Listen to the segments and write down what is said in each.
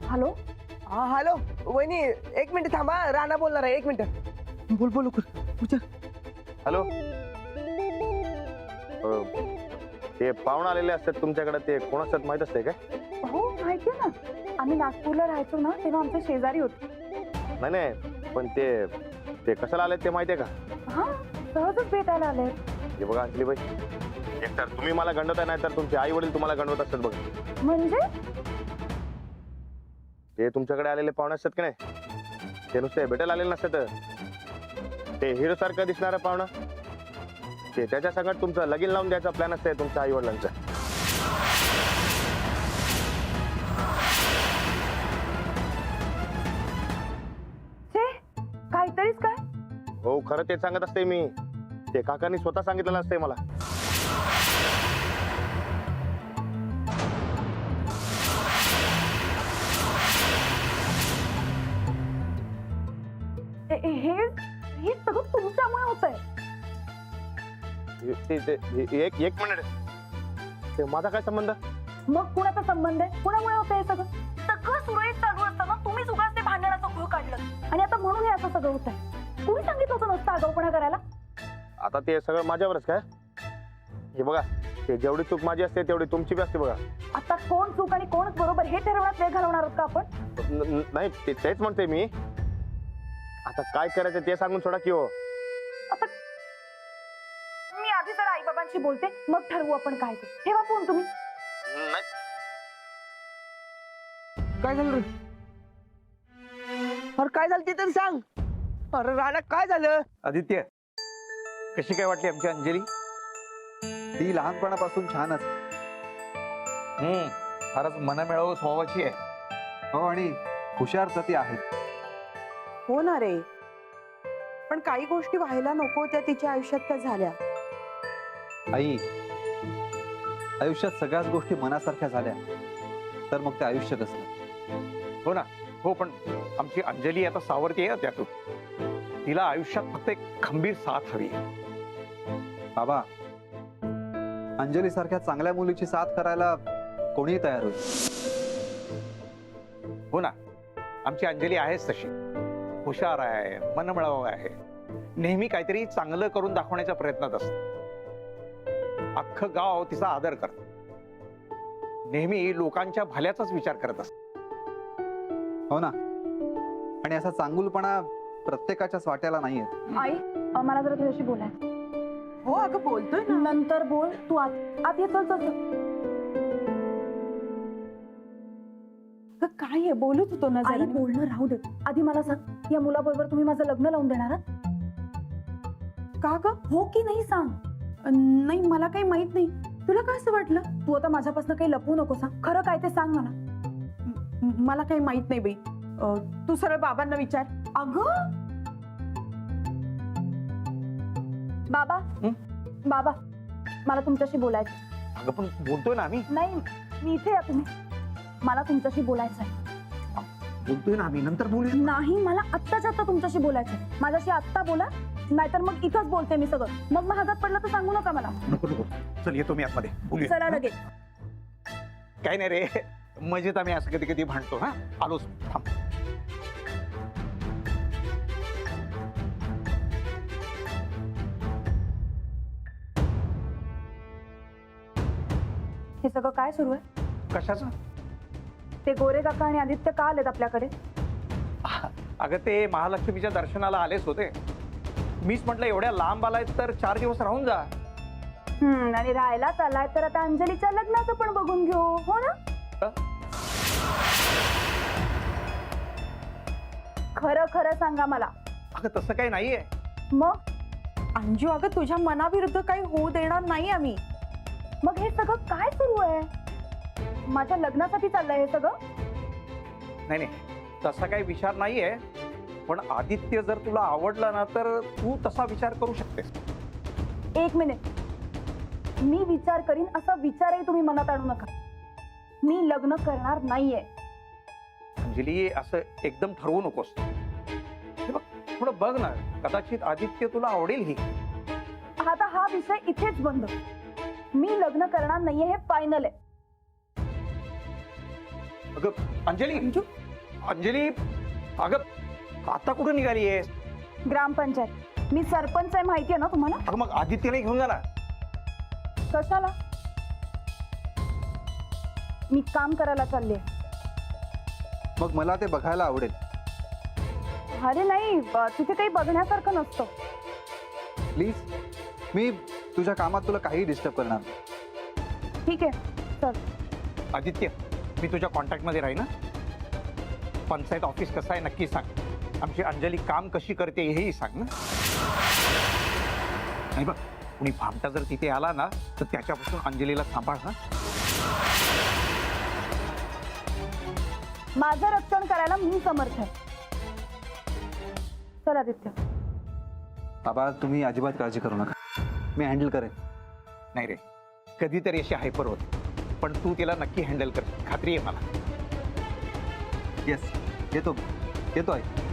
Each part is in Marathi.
हॅलो. हा हॅलो वहिनी, एक मिनिट थांबा, राणा बोलणार आहे, एक मिनिट. बोल बोल लवकर. हॅलो. ते पाहुणे आलेले असतात तुमच्याकडे, ते कोण असतात माहित असते काय? हो माहिती ना, आम्ही नागपूरला राहायचो ना तेव्हा आमचे शेजारी होते. नाही नाही, पण ते कशाला आले ते माहितीये का? हा, सहजच भेटायला आले. हे बघा अंजलीबाई, एकतर तुम्ही मला गंडवताय, नाही तर तुमचे आई वडील तुम्हाला गंडवत असतात बघा. म्हणजे ते तुमच्याकडे आलेले पाहुणे असतात की नाही, ते नुसते भेटायला आलेले नसतात. ते हिरो सारखं दिसणारं पाहुणं, ते त्याच्या संगत तुमचं लगीन लावून द्यायचा प्लॅन असतंय तुमच्या आई वडिलांचा. काहीतरीच काय? हो खरं ते सांगत असते मी, ते काकांनी स्वतः सांगितलेलं असते मला. हे सगळं तुमच्यामुळे होतंय. एक मिनिट, ते माझा काय संबंध? मग कुणाचा संबंध आहे? कुणामुळे होतंय हे सगळं? सगळं सुरळीत चालू असताना तुम्हीच उगाच ते भांडणाचं खूळ काढलं, आणि आता म्हणून हे असं सगळं होतंय. तुम्ही सांगितलं होतं नसतं आगाऊपणा करायला. आता ते सगळं माझ्यावरच काय? हे बघा, ते जेवढी चूक माझी असते तेवढी तुमची बी असते बघा. आता कोण चूक आणि कोण बरोबर हे ठरवण्यात वेळ घालवणार आहोत का आपण? नाही, तेच म्हणते मी. आता काय करायचं ते सांगून सोडा की हो. आता मी आधी जरा आई बाबांशी बोलते, मग ठरवू आपण काय ते. ठेवा फोन तुम्ही. नाही, काय झालं रे? अरे काय झालं ते तरी सांग. अरे राणा काय झालं? आदित्य, कशी काय वाटली आमची अंजली? ती लहानपणापासून छानच. फारच मनमिळावू स्वभावाची आहे. हो, आणि हुशार ती आहे. हो ना रे, पण काही गोष्टी व्हायला नको त्या तिच्या आयुष्यात त्या झाल्या. आई, आयुष्यात सगळ्याच गोष्टी मनासारख्या झाल्या तर मग ते आयुष्य कसलं? हो ना. हो, पण आमची अंजली आता सावरती आहे त्यातून. तिला आयुष्यात फक्त एक खंबीर साथ हवी आहे. बाबा, अंजली सारख्या चांगल्या मुलीची साथ करायला कोणीही तयार होईल. हो ना, आमची अंजली आहेच तशी. हुशार आहे, मनमिळावू आहे, नेहमी काहीतरी चांगलं करून दाखवण्याच्या प्रयत्नात असते. अख्खं गाव तिचा आदर करतं. नेहमी लोकांच्या भल्याचाच विचार करत असते. हो ना, आणि असा चांगुलपणा प्रत्येकाच्याच वाट्याला नाहीये. आई, मला जरा तुझ्याशी बोलायचं. हो अगं, बोलतोय ना. नंतर बोल, तू आत ये. चल चल चल. अगं, काय आहे, बोलत होतो ना आई, जरा. बोलणं राहू दे. आधी मला सांग, या मुलाबरोबर तुम्ही माझं लग्न लावून देणार आहात? का ग? हो की नाही सांग. नाही, मला काही माहित नाही. तुला काय असं वाटलं? तू आता माझ्यापासून काही लपवू नको. सांग खरं काय ते सांग मला. मला काही माहित नाही बाई. तू सरळ बाबांना विचार. अगं बाबा, बाबा, मला तुमच्याशी बोलायचं. अगं, पण बोलतोय ना आम्ही. नाही, मी इथे या तुम्ही. मला तुमच्याशी बोलायचं आहे. बोलतोय ना आम्ही, नंतर बोलूया. नाही, मला आत्ताच्या आत्ता तुमच्याशी बोलायचं आहे. माझ्याशी आत्ता बोला, नाहीतर मग इथंच बोलते मी सगळं. मग महागात पडलं तर सांगू नका मला. नको नको, चल येतो मी आतमध्ये, बोलूया. चला लगेच. काय नाही रे, मजेत आम्ही असं कधी कधी भांडतो. हा, आलोच, थांब. हे सगळं काय सुरू आहे? कशाचं? ते गोरे काका आणि आदित्य का आलेत आपल्याकडे? अगं, ते महालक्ष्मीच्या दर्शनाला आलेच होते. मीच म्हटलं एवढ्या लांब आलाय तर 4 दिवस राहून जा. आणि राहायलाच आलाय तर आता अंजलीच्या लग्नाचं पण बघून घेऊ. हो ना? खरं खरं सांगा मला. अगं, तसं काही नाहीये. मग अंजू, अगं तुझ्या मनाविरुद्ध काही होऊ देणार नाही आम्ही. मग हे सगळं काय सुरू आहे? माझ्या लग्नासाठी चाललंय हे सगळं? नाही नाही, तसा काही विचार नाहीये. पण आदित्य जर तुला आवडला ना तर तू तसा विचार करू शकतेस. एक मिनिट, मी विचार करीन असा विचारही तुम्ही मनात आणू नका. मी लग्न करणार नाहीये. अंजली, असं एकदम ठरवू नकोस. हे बघ, थोडं बघ ना, कदाचित आदित्य तुला आवडेल ही. आता हा विषय इथेच बंद. मी लग्न करणार नाहीये, हे फायनल आहे. अगं अंजली, अंजली, अगं आता कुठं निघाली आहेस? ग्रामपंचायत. मी सरपंच आहे माहिती आहे ना तुम्हाला? अगं मग आदित्यला घेऊन जा ना. कशाला? मी काम करायला चालले. मग मला ते बघायला आवडेल. अरे नाही, तिथे काही बघण्यासारखं नसतं. प्लीज, मी तुझ्या कामात तुला काही डिस्टर्ब करणार नाही. ठीक आहे चल. आदित्य, मी तुझ्या कॉन्टॅक्ट मध्ये राहील ना. पंचायत ऑफिस कसं आहे नक्की सांग. आमची अंजली काम कशी करते हेही सांग ना. नाही बघ, कुणी भामटा जर तिथे आला ना तर त्याच्यापासून अंजलीला सांभाळ हा. माझं रक्षण करायला मी समर्थ आहे. चल आदित्य. बाबा, तुम्ही अजिबात काळजी करू नका, मी हँडल करेन. नाही रे, कधीतरी अशी हायपर होते, पण तू तिला नक्की हँडल कर, खात्री आहे मला. येस, येतो आहे.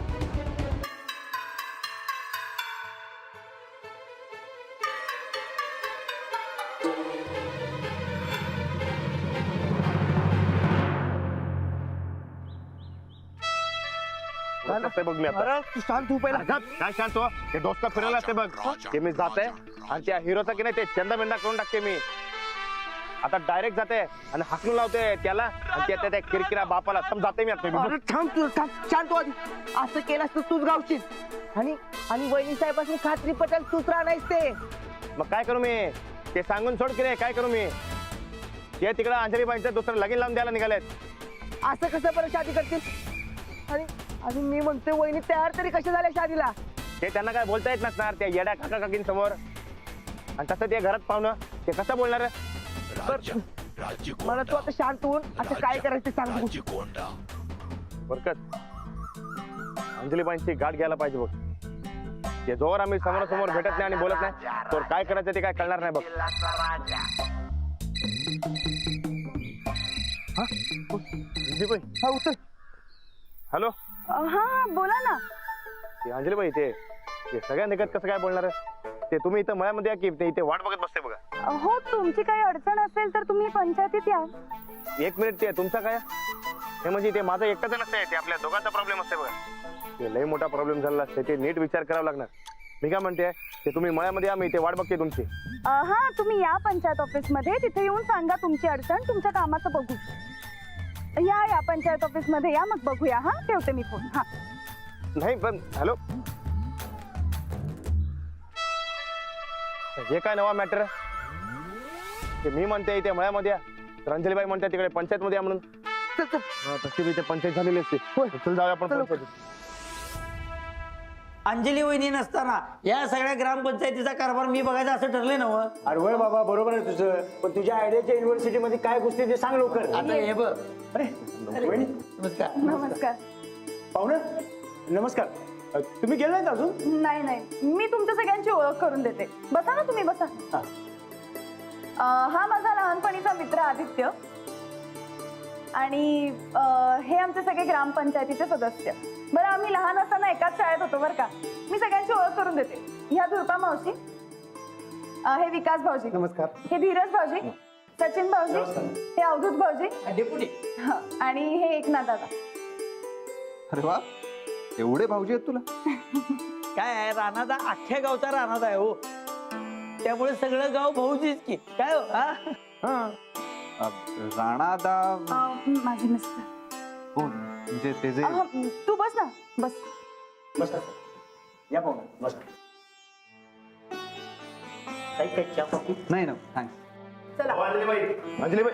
असते बघ मी आता. अरे तू शांत हो पहिला. काय शांत हो? ते दोस्त फिरायला असते बघ. ते मी जाते आणि त्या हिरोचा की नाही ते चंदा बिंदा करून टाकते मी. आता डायरेक्ट जाते आणि हाकलून लावते त्याला आणि त्या किरकिरा बापाला. जाते मी आता. अरे थांब तू, थांब, शांत हो आधी. असं केलंस तर तूच गावशील. आणि वहिनी साहेबांनी खात्री पटेल तूच राहणारच ते. मग काय करू मी? ते सांगून सोड की रे, काय करू मी? ते तिकडे अंजली बाईंचं दुसरं लगीन लावून द्यायला निघालेत. असं कसं बरं शादी करतील? आणि मी म्हणतोय वहिनी तयार तरी कशा झाल्या शादीला? ते त्यांना काय बोलता येत नसणार त्या येड्या काका काकींसमोर. आणि तसं ते घरात पाहुणं ते कसं बोलणार? मला तू आता शांत होऊन आता काय करायचं ते सांग बघू. बरकत, अंजलीबाईंची गाठ घ्यायला पाहिजे बघ. ते जोवर आम्ही समोरासमोर भेटत नाही आणि बोलत नाही तर काय करायचं ते काय कळणार नाही बघ. अंजलीबाई, हा उतर. हॅलो. हा बोला ना. ते अंजलीबाई ते सगळ्या निघत कसं काय बोलणार? ते तुम्ही इथं मळ्यामध्ये या की ते इथे वाट बघत बसते बघा. हो, तुमची काही अडचण असेल तर तुम्ही पंचायतीत या. एक मिनिट, ते तुमचा काय? हे म्हणजे ते माझं एकटाच नसतंय, ते आपल्या दोघांचा प्रॉब्लेम असते बघा. ते लई मोठा प्रॉब्लेम झाला असते, ते नीट विचार करावा लागणार. मी काय म्हणते, ते तुम्ही मळ्यामध्ये या, मी इथे वाट बघते तुमची. हा, तुम्ही या पंचायत ऑफिस मध्ये. तिथे येऊन सांगा तुमची अडचण, तुमच्या कामाचं बघू. या पंचायत ऑफिस मध्ये या, मग बघूया. हा, ठेवते मी फोन. हा. नाही पण हॅलो, हे काय नवा मॅटर? ते मी म्हणते इथे मळ्यामध्ये या, तर अंजलीबाई म्हणते तिकडे पंचायत मध्ये या म्हणून. तशी मी इथे पंचायत झालेली असते. चल जाऊया आपण पंचायतीत. अंजली वहिनी नसताना या सगळ्या ग्रामपंचायतीचा कारभार मी बघायचा असं ठरले ना. अरे वय बाबा, बरोबर आहे तुझं, पण तुझ्या आयडियाच्या युनिव्हर्सिटी मध्ये काय गोष्टी ते सांग लवकर. आता हे बघ. अरे वहिनी, नमस्कार. नमस्कार. पाहुणे नमस्कार. तुम्ही गेले नाहीत अजून? नाही, मी तुमच्या सगळ्यांची ओळख करून देते. बसा ना तुम्ही, बसा. हा माझा लहानपणीचा मित्र आदित्य आणि हे आमचे सगळे ग्रामपंचायतीचे सदस्य. बरं, आम्ही लहान असताना एकाच शाळेत होतो बरं का. मी सगळ्यांची ओळख करून देते. ह्या धुरपा मावशी, हे विकास भाऊजी, नमस्कार. हे धीरज भाऊजी, सचिन भाऊजी, हे अवधूत भाऊजी, डेप्युटी. आणि हे एकनाथ दादा. अरे वा, एवढे भाऊजी आहेत तुला? काय आहे, राणादा अख्ख्या गावचा राणादा आहे हो. त्यामुळे सगळं गाव भाऊजीच की काय हो. हा? राणादा माझे मिस्टर. हो, म्हणजे ते जे तू बस ना, बस. बस या पाहुणे, बस. काही काही चहा कॉफी? नाही ना, थँक्स. चला. अंजलीबाई,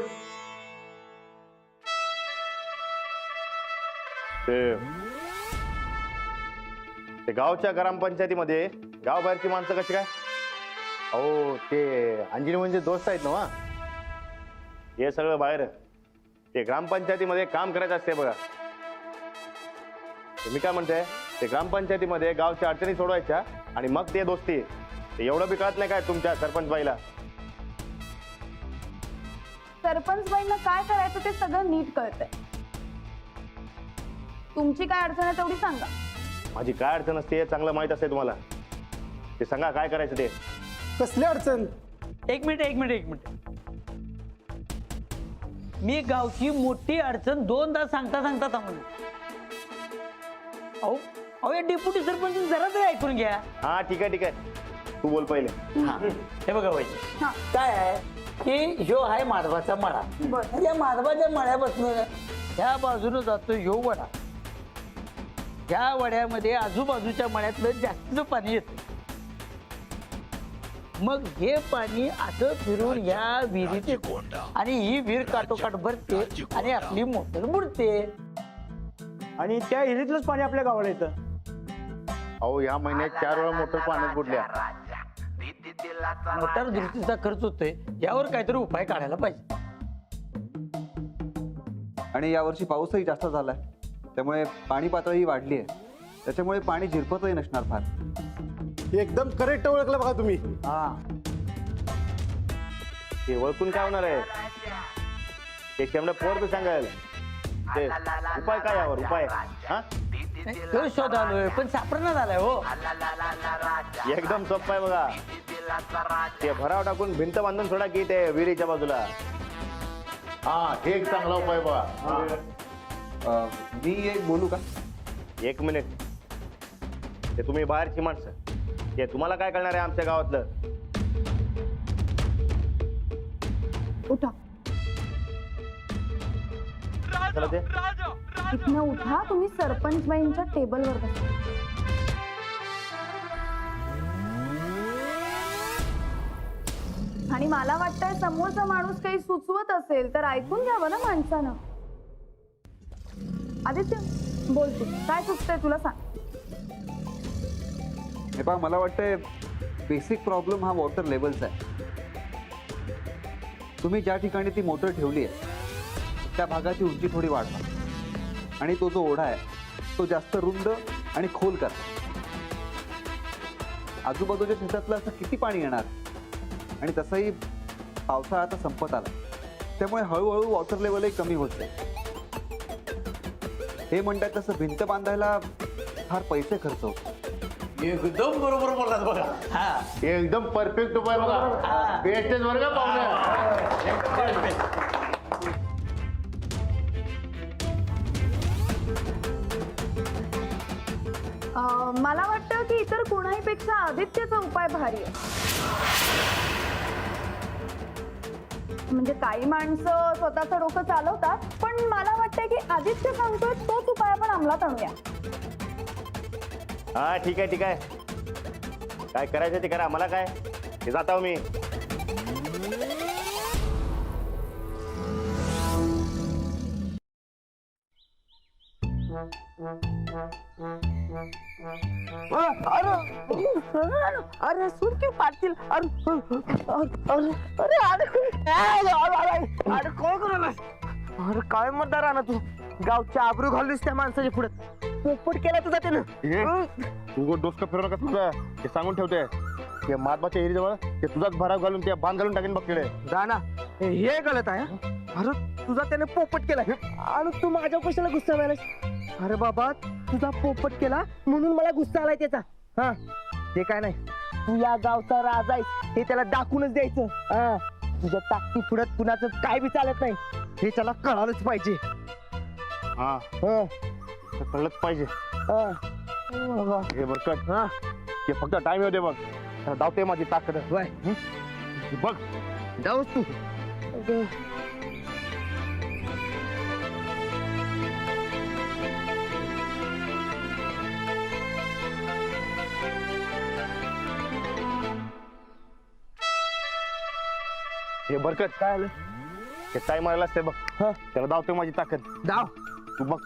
ते गावच्या ग्रामपंचायतीमध्ये गावबाहेरची माणसं कशी काय? अहो, ते अंजली म्हणजे दोस्त आहेत ना. हे सगळं बाहेर ते ग्रामपंचायतीमध्ये काम करायचं असते बघा. मी काय म्हणते, ते ग्रामपंचायतीमध्ये गावच्या अडचणी सोडवायच्या आणि मग ते दोस्ती. ते एवढं बी कळत नाही काय तुमच्या सरपंच बाईला? सरपंच बाईंना काय करायचं ते सगळं नीट कळतंय. तुमची काय अडचण आहे तेवढी सांगा. माझी काय अडचण असते हे चांगलं माहित असते तुम्हाला. ते सांगा काय करायचं ते. कसली अडचण? एक मिनिट. मी गावची मोठी अडचण दोनदा सांगता थांबलो. अहो अहो या डेप्युटी सरपंच जरा तरी ऐकून घ्या. हा ठीक आहे तू बोल पहिले. हे बघा वय हा. काय आहे की ह्यो आहे माधवाचा मळा. बरं. या माधवाच्या मळ्यापासून ह्या बाजूनं जातो ह्यो वडा. ह्या वड्यामध्ये आजूबाजूच्या मळ्यातलं जास्तीचं पाणी येतं. मग हे पाणी असं फिरून ह्या विहिरीत येतं आणि ही विहीर काठोकाठ भरते आणि आपली मोटर बुडते. आणि त्या हिरीतलंच पाणी आपल्या गावाला येतं. अहो या महिन्यात 4 वेळा मोटर पाण्यात बुडल्या. मोटार दुरुस्तीचा खर्च होतोय यावर काहीतरी उपाय काढायला पाहिजे. आणि यावर्षी पाऊसही जास्त झालाय, त्यामुळे पाणी पातळी वाढली आहे. त्याच्यामुळे पाणी झिरपतही नसणार फार. एकदम करेक्ट ओळखलं बघा तुम्ही. ते ओळखून काय होणार आहे? ते शेमडा पोर बी सांगायला ते उपाय काय यावर उपाय? हा तो शोध आलोय पण सापडण्यात आलाय हो. एकदम सोपं आहे बघा. ते भराव टाकून भिंत बांधून सोडा की ते विहिरीच्या बाजूला. हा हे एक चांगला उपाय बघा. मी एक बोलू का? 1 मिनिट. ते तुम्ही बाहेरची माणसं, ते तुम्हाला काय कळणार आहे आमच्या गावातलं? उठा चला ते इथनं उठा. तुम्ही सरपंच बाईंच्या टेबलवर बसा. आणि मला वाटतंय समोरचा माणूस काही सुचवत असेल तर ऐकून घ्यावं ना माणसानं. आदित्य बोल तू काय सुचतंय तुला सांग. हे पहा, मला वाटतंय बेसिक प्रॉब्लेम हा वॉटर लेवलचा आहे. तुम्ही ज्या ठिकाणी ती मोटर ठेवली आहे त्या भागाची उंची थोडी वाढवा आणि तो जो ओढा आहे तो जास्त रुंद आणि खोल करा. आजूबाजूच्या शेतातलं असं किती पाणी येणार? आणि तसंही पावसाळा आता संपत आला, त्यामुळे हळूहळू वॉटर लेवलही कमी होत जाईल. हे म्हणतात तसं भिंत बांधायला फार पैसे खर्च होतो. एकदम बरोबर बोललात बघा. हा एकदम परफेक्ट उपाय बघा. बेस्टच वर्ग पाहुणे. मला वाटतं की इतर कोणाही पेक्षा आदित्यचा उपाय भारी आहे. म्हणजे काही माणसं स्वतःचं डोकं चालवतात, पण मला वाटतंय की आदित्य सांगतोय तोच उपाय आपण अंमलात आणूया. हा ठीक आहे काय करायचं ते करा. मला काय ते जाता मी. अरे सूर क्यों पाडतील? अरे काय करायलास? अरे काय मतदार आहे ना तू? गावच्या आबरू घाललीस त्या माणसाच्या पुढे. पोपट केला तुझा त्यानं. तू डोसका फिरवू नका तुझं. ते सांगून ठेवते ते माधवाच्या एरीजवळ ते तुझाच भराव घालून ते बांध घालून टाकेन बघ तिकडे. दाना हे गलत आहे. अरे तुझा त्याने पोपट केला आणि तू माझ्या कशाला गुस्सा व्हायलास? अरे बाबा तुझा पोपट केला म्हणून मला गुस्सा आलाय त्याचा. हा ते काय नाही, तू या गावचा राजा आहेस हे त्याला दाखवूनच द्यायचं. हा तुझ्या ताकदी पुढे कुणाचं काय बी चालत नाही हे त्याला कळालंच पाहिजे. हा हा कळलंच पाहिजे. हा हे बरकट हा ते फक्त टाइम येऊ दे बघ. धावते माझी ताकद बघ. जाऊस तू. हे बरकत काय आलं? ते टाइम आलेला असते बघ. त्याला धावते माझी ताकद. धाव. तू बघ.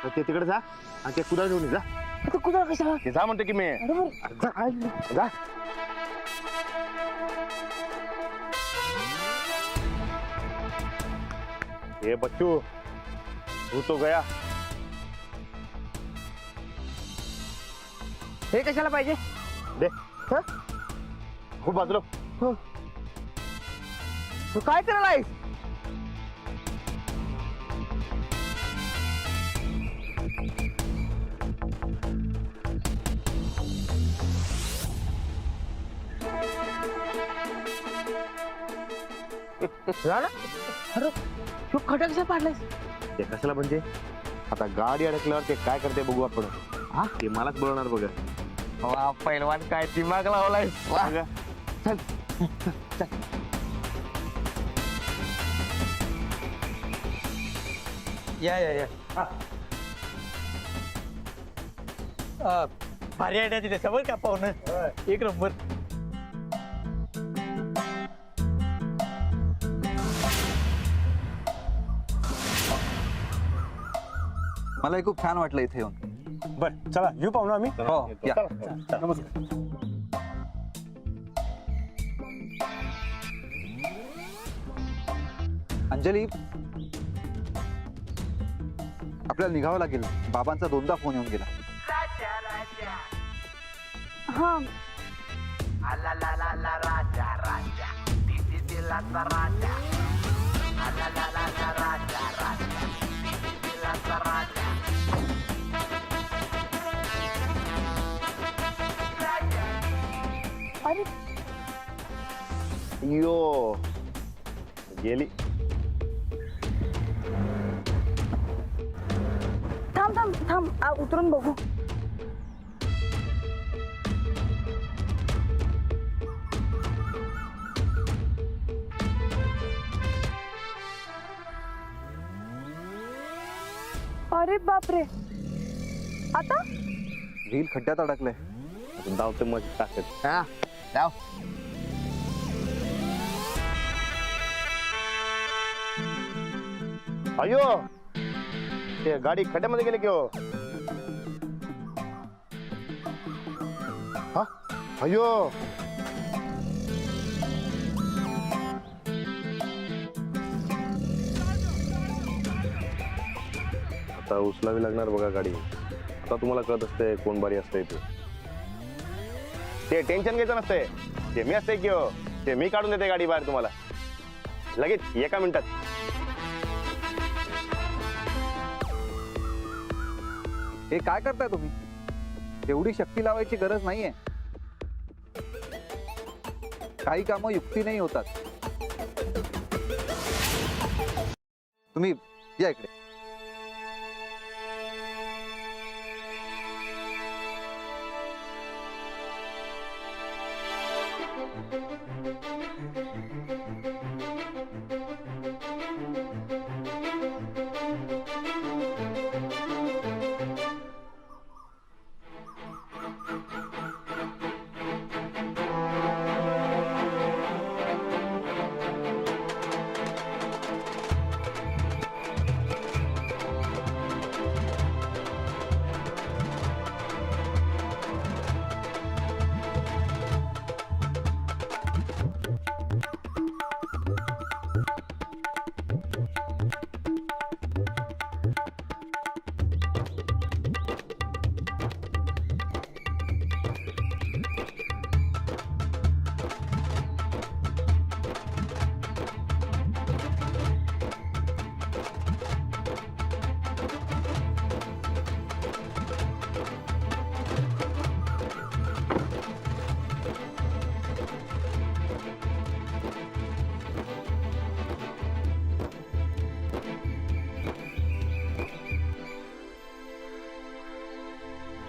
ते तिकडे जा आणि ते कुदळ घेऊन ये, जा. तू कुठं कशाला? ते जा म्हणतो की मी. जा. ये बच्चू तू तो गया. हे कशाला पाहिजे? दे खूप बाजूला. तू काय करायला आहेस? ते कशाला म्हणजे आता गाडी अडकल्यावर ते काय करते बघू आपण. हा? ते मलाच बोलणार बघा. वा पैलवान काय दिमाग लावलाय. बघा. या भारी आयडिया दिली समोर का पाहुणं एक नंबर. मलाही खूप छान वाटलं इथे येऊन. बर चला येऊ पाहू ना आम्ही. हो या. नमस्कार. अंजली, आपल्याला निघावं लागेल. बाबांचा 2दा फोन येऊन गेला. हा अरे यो गेली. थांब थांब थांब उतरून बघू. अरे बापरे, आता व्हील खड्ड्यात अडकलंय. धावते मग टाकत. हा जाऊ. अयो ते गाडी खड्ड्यामध्ये गेले की हो. हा अयो आता उचलावी लागणार बघा गाडी. आता तुम्हाला कळत असते कोण बारी असते ते टेन्शन घ्यायचं नसते. ते मी असते की हो, ते मी काढून देते गाडी बाहेर तुम्हाला लगेच 1 मिनिटात. हे काय करताय तुम्ही? एवढी शक्ती लावायची गरज नाहीये. काही कामं युक्तीनेही होतात. तुम्ही या इकडे.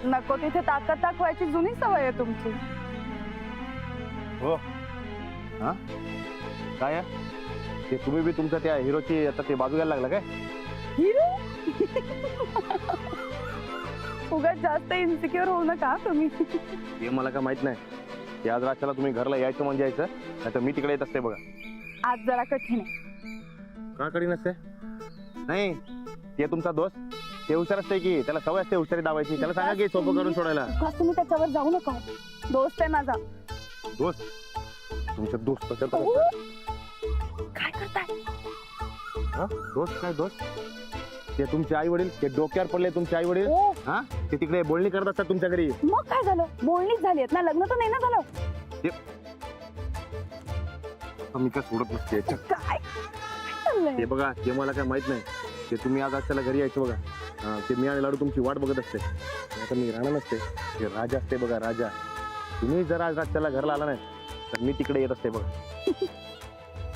नको तिथे ताकद दाखवायची जुनी सवय आहे तुमची. हो हा काय आहे? ते तुम्ही बी तुमच्या त्या हिरोची आता ते बाजू घ्यायला लागला काय? हिरो उगाच जास्त इन्सिक्युअर होऊ नका तुम्ही. ते मला काय माहित नाही. ते आज रात्रीला तुम्ही घरला यायचं म्हणजे यायचं, नाही तर मी तिकडे येत असते बघा. आज जरा कठीण आहे. का कडी नसते? नाही ते तुमचा दोस्त ते हुशार असते की, त्याला सवय असते हुशारी दावायची. त्याला सांगा की सोपं करून सोडायला. उगाच तुम्ही त्याच्यावर जाऊ नका. दोस्त आहे माझा. दोस्त तुमच्या दोस्त काय करताय? हा दोस्त काय दोस्त? ते तुमचे आई वडील ते डोक्यावर पडले. तुमचे आई वडील ओ हा ते तिकडे बोलणी करत असतात तुमच्या घरी. मग काय झालं? बोलणीच झाली आहेत ना, लग्न तर नाही ना झालं. मी काय सोडत नसते. काय चाललंय? ते बघा ते मला काय माहित नाही. ते तुम्ही आज त्याला घरी यायचं बघा. हा, ते मी आणि लाडू तुमची वाट बघत असते. आता मी राहणार नसते. ते राजा असते बघा राजा. तुम्ही जर आज त्याला घरला आला नाही तर मी तिकडे येत असते बघा.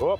हो